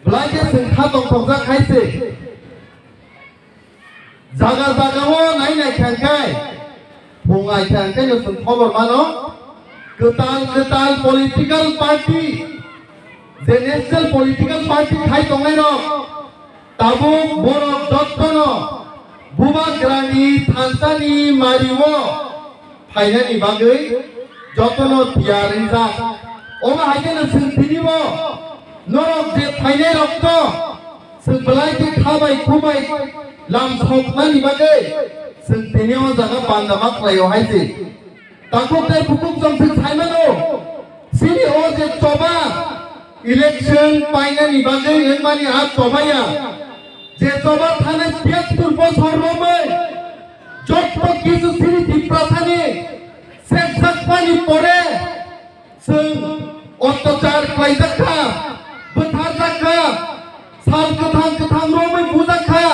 belanja sengkha tongtongja khaise jaga jagao nainai khangkai bungai khangkai no sung khobor mano ketal political party je national political party khai tongnai no tabuk borok dottono bubagrani thansani mariwo phainani bagai jotono tiarinja oba haigena sung tinibo norok je phainai rokto sung belai ke khabai khubai lam soknani bagai sung tinio jaga bandama klayo haise takok dai bukuk jong sung thaimano sini o je choba election painani bagai engmani ha chobaya যে জবা থানে ৭৩ বছর রমে যত কিছু সিরিতি প্রাথানি সেক্সাক পানি পড়ে जों অত্যাচার খাইজাখা বুথাজাখা সাল গোথাং রমে বুজাখা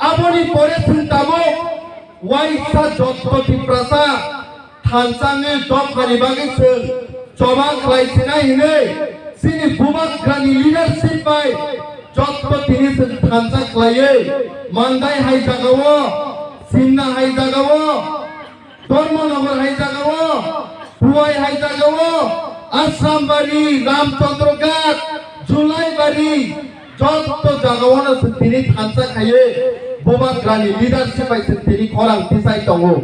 আবনি পড়ে চিন্তাবো ওয়াইসা যত টিপ্রাসা থানসানে দফানি বাগে जों জবা খাইছিনা হিনে সিনি বুবাগ্রানি লিডারশিপ বাই joto tini thansa klaye mandai hai jagawo sinna hai jagawo dharmanagar hai jagawo huai hai jagawo asambari ramchandrogat julai bari joto jagawo na tini thansa khaye bubagrani leadership ai tini khorang tisai tongo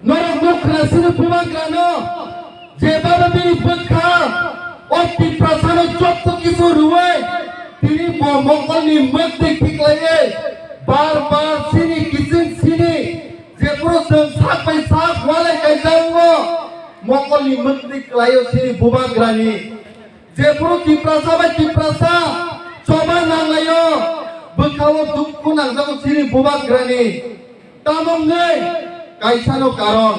norok mukra sini bubagrano jebabe bini bukha oti prasano joto kisu ruwai তিনি মঙ্গলনি মধ্যে ঠিকলাইয়ে বারবার সিনি kitchen সিনি যে পুরো সাপাই সাপ ওয়ালে গাইজাঙ্গো মঙ্গলনি মধ্যে ক্লাইও সিনি বুবাগ্রানি যে পুরো টিপ্রাসা বাই টিপ্রাসা চবা নাংলাইও বখাও দুঃখু নাংজাগো সিনি বুবাগ্রানি তামংনে কাইসানো কারণ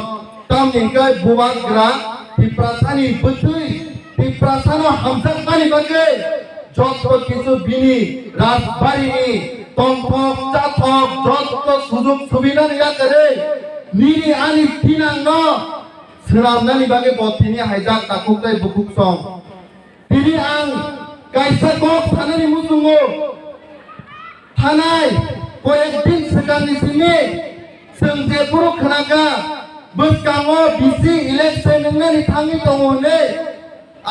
তামনিংকাই বুবাগ্রা টিপ্রাসানি বথুই টিপ্রাসানো হামজাকমানি বাগে যত কিছু বিনি রাজবাড়িনি তংফক চাথক যত সুযোগ সুবিধা নিয়া করে নিরি আনি তিনাঙ্গ সেরামনানি বাগে বতিনি হাইজাক তাকুকটাই বুকুক সং তিনি আং কাইসা কক থানানি মুসুঙ্গো থানায় কয়েকদিন সিগাंनि सिंनि जों जे बर' खोनागा बोसगाङो बिसि इलेक्सन नोंनानि थाङि दङने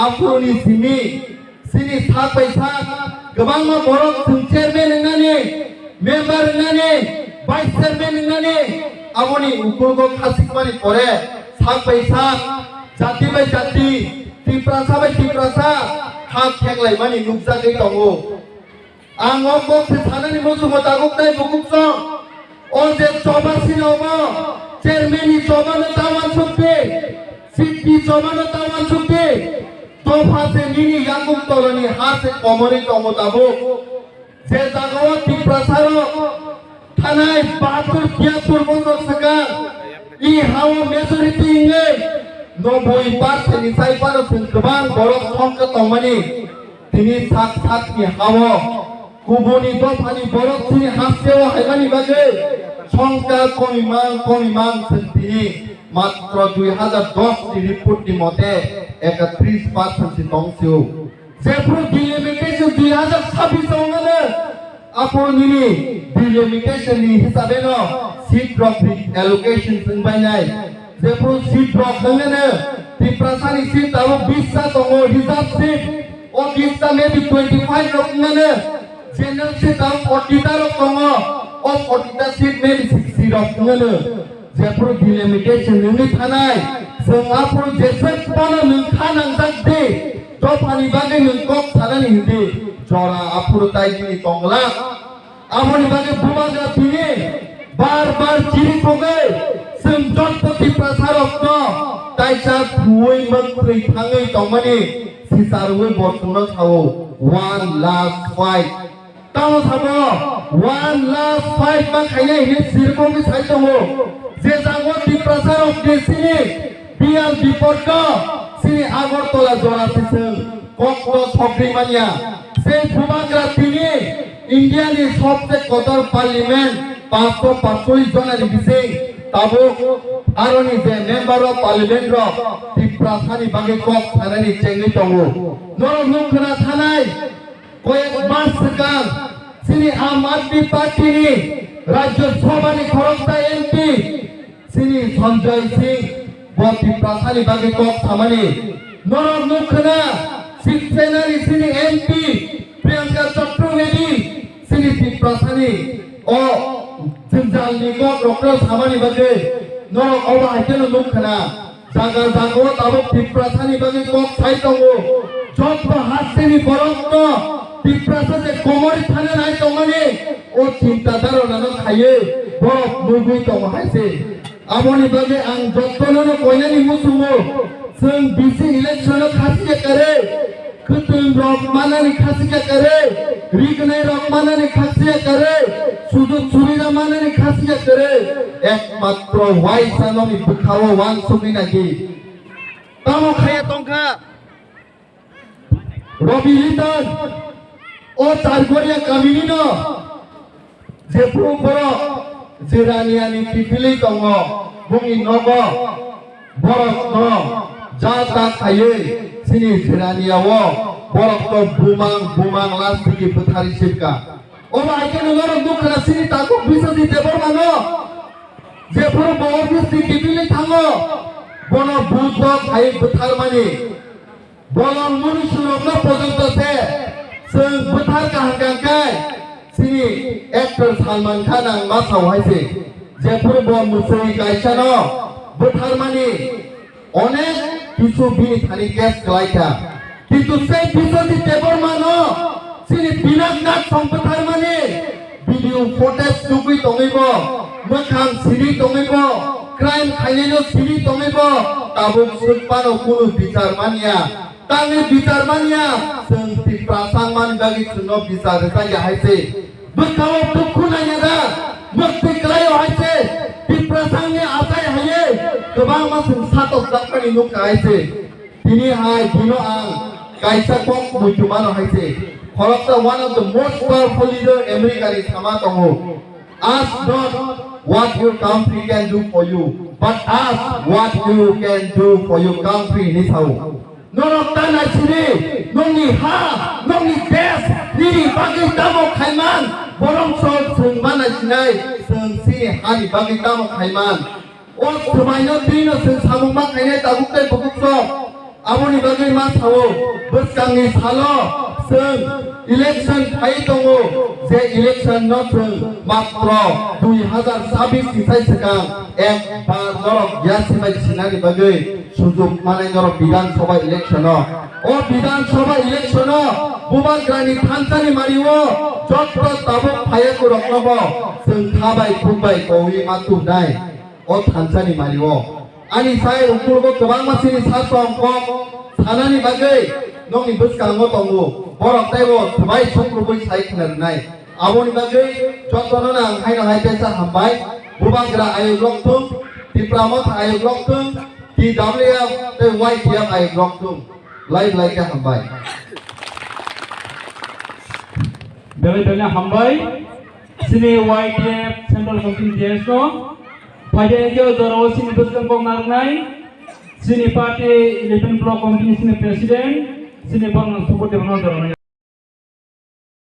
आफुनि सिंनि sini sak bai sak gobang ma borok sung chairman nani member nani vice chairman nani aboni ukurgo khasik mani pore sak bai sak jati bai jati tiprasa bai tiprasa hak khenglai mani nukja dei tongo ang ok se thanani mosumo tagok dai bukuk so o je choba sinobo chairman ni choba na tawan sukte siti choba na tawan sukte তোফাসে নিনি ইয়াকুব তরনি হাসে কমরে তমতাবো যে জাগাও টিপ্রাসার থানায় ৭২-৭৩ বছর থাকা ই হাওয়া majority ইংলে ৯০% নিসাই পারো গোবাং বরফ সংখ্যা তমানি তিনি সাত হাওয়া গুবনি দফানি বরফ তিনি হাসেও হাইমানি বাগে সংখ্যা কমিমাং তিনি মাত্র ২০১০ রিপোর্টটি মতে ৩১% দংশিও যেপুর ডিলিমিটেশন ২০২৬ ওঙ্গলে আপনি ডিলিমিটেশন নি হিসাবে ন সিট ড্রপ অ্যালোকেশন সঙ্গাইনাই যেপুর সিট ড্রপ নঙ্গনে টিপ্রাসানি সিট আরো 20 টা দङ রিজার্ভ সিট ও 20 টা মেবি 25 রকমনে জেনারেল সিট আরো 40 টা দङ ও 40 টা সিট মেবি 60 রকমনে যেপুর ডিলিমিটেশন নঙ্গি থানাই जों आपुर जेसेक पानो नोंखा नांजाकदे दफानि बागे नोंकक थानानि हिंदे जरा आपुर ताइदिनि तंगला आमनि बागे बुबाग्रा तिनि बार चिरि पगे जों जतपति प्रसारक ताइसा फुयै मंत्रै थाङै तंमानि सिसारुयै बसुनो सावो 1 लास्ट फाइट तानो साबो 1 लास्ट फाइट मा खायनाय हे सिरकोनि साइ दङ जे जागो ति प्रसारक देसिनि बियाल बिपद sini Agartala jora siseng kokro sokri mania সেই বুবাগ্রা তিনি ইন্ডিয়ানি সবচেয়ে কদর পার্লামেন্ট 545 জনের বিশেষ tabuk aroni je member of parliament ro tiprasani bagi kok thanani chengni tongo norok nukna thanai koyek mas segang sini Aam Aadmi Party ni Rajya Sabha ni khorokta MP sini Sanjay Singh bo tiprasani bagi kok thamani norok nukna Shiksena ni sini MP Priyanka Chaturvedi sini tiprasani o Sinjal ni kok rokro thamani bagi norok oba haikeno nukna jaga jago tabuk tiprasani bagi kok thai tongo jotro hasini borokno tiprasa je komori thane nai tongmani o cinta daro nano khaye borok nugui tongo haise amoni bagi ang jottono koinani musumo जों BC election Khasia करे कुतुम rock मानानि Khasia करे रिगने rock मानानि Khasia करे सुजुग सुबिदा मानानि खासिया करे एकमात्र Y सानोनि बुखावो वान सुगि नागि तामो खाया तंखा रबि लिटन ओ चारगोरिया कामिनिनो जेफु बरो जिरानियानि पिपिलि दंगो बुंनि नगो बरक न जाता खायै sini jiraniyawo borok to bumang lastiki pethari sipka oba aikeno norok dukhana sini taku bisodi debor mano jepur bor bisti kibili thango bono buddha khai pethar mani bolong munusunokno pojonto se जों pethar kahangkai sini actor Salman Khan ang masau haise jepur bo musoi kaisano pethar mani অনেক কিছু বিনি Thani case কলাইতা কিন্তু সেই বিসদি টেবর মানো সিনি বিনাকনাথ সম্পথার মানে video footage টুকুই তঙ্গিব মোখাং সিরি তঙ্গিব crime খাইনেনো সিরি তঙ্গিব তাবুক সুপানো কোনো বিচার মানিয়া তাঙ্গে বিচার মানিয়া जों तिप्रासां मान बागि सुनो বিচার जाया हाइसे बुखाव दुखु नायदा मुक्ति कलायो हाइसे तिप्रासांनि आसाय हाये गोबां मासुं सातक जाकनि नुका हाइसे दिनि हाय दिनो आं काइसा कम मुजुमानो हाइसे खरकता one of the most powerful leader America ni sama tongo ask not what your country can do for you but ask what you can do for your country ni sau norok tanah sini nongni ha nongni des nini bagi tamo khaiman borong sol sungmana sinai sengsi hani bagi tamo khaiman o sumaino dino seng samung mak khainai tabuktai bukukso amoni bagi ma sawo beskangni salo seng election khai tongo je election no seng matro 2026 ni sai sekang ekbar norok yasimai sinani bagi সুযোগ মানে নর বিধানসভা election ও বিধানসভা election বুবাগ্রানি থানসানি Mario যত তাবক ফায়াকু রকনব जों थाबाय खुबाय कवि मातु नाय ओ थानसानि मारिओ आनि साय उकुरबो गोबां मासिनि सासं कम सानानि बागै नंनि बसकांगो दंगो बरक ताइबो सबाय संग्रुबै साय खोनारनाय आबोनि बागै जतनना आंखायनो हायतेसा हामबाय बुबाग्रा आयोग रक्तुम दिप्लामत आयोग रक्तुम DWF the YTF I rock to live like a hambai. Beli hambai. Sini YTF Central Committee Diesno. Pada itu dorong sini bersama pengarnai. Sini parti Independent Bloc Committee sini Presiden. Sini bang support yang dorong.